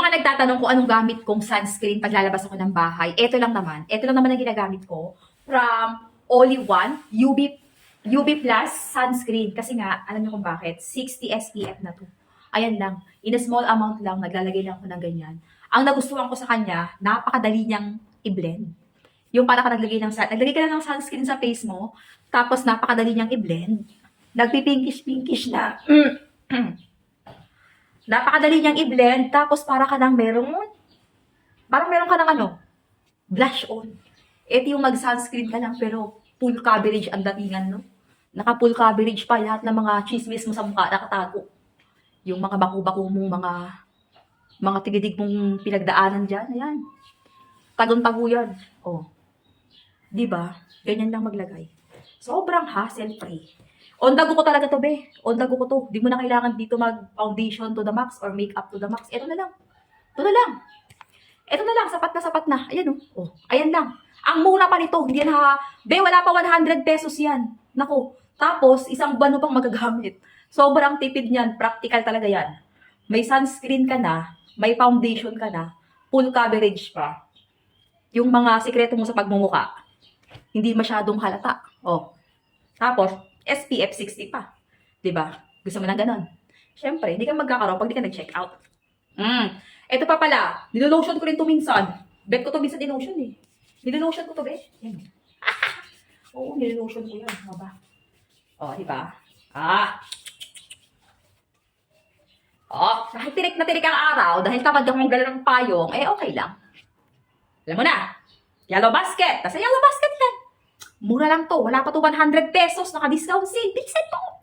mga nagtatanong kung anong gamit kong sunscreen pag lalabas ako ng bahay, ito lang naman. Ito lang naman ang ginagamit ko from All-in-One UV Plus sunscreen. Kasi nga, alam niyo kung bakit? 60 SPF na to. Ayan lang. In a small amount lang, naglalagay lang ako ng ganyan. Ang nagustuhan ko sa kanya, napakadali niyang i-blend. Yung para ka naglagay naglagay ka lang ng sunscreen sa face mo, tapos napakadali niyang i-blend. Nagpipinkish-pinkish na. Napakadali niyang i-blend, tapos parang meron ka ng blush on. Ito yung mag-sunscreen ka lang, pero full coverage ang datingan, no? Naka-full coverage pa, lahat ng mga chismis mo sa mukha nakatago. Yung mga baku-baku mong mga tigidig mong pinagdaanan dyan, ayan. Tagong-tago yan. Oh. Diba? Ganyan lang maglagay. Sobrang hassle-free. On the go ko talaga to, be. On the go ko to. Di mo na kailangan dito mag-foundation to the max or makeup to the max. Ito na lang. Ito na lang. Ito na lang. Sapat na. Ayan, oh. Ayan lang. Ang mura pa nito. Hindi na, be, wala pa 100 pesos yan. Nako. Tapos, isang buwan mo pang magagamit. Sobrang tipid niyan. Practical talaga yan. May sunscreen ka na. May foundation ka na. Full coverage pa. Yung mga sikreto mo sa pagmumuka, hindi masyadong halata. Oh. Tapos, SPF 60 pa. 'Di ba? Gusto mo na ganon. Siyempre, hindi ka magkakaroon pag di ka nag-check out. Ito pa pala, nilotion ko rin to minsan. Bet ko to minsan dinotion eh. Nilotion ko to, be. Yan. Oo, nilotion ko yan. Ano ba? Oh, di ba? Kahit tirik na tirik ang araw, dahil tamad kang manggal ng payong, okay lang. Alam mo na, yellow basket. Kasi yellow basket yan. Mura lang to. Wala pa to 100 pesos. Naka-discount sale. Bilisan mo.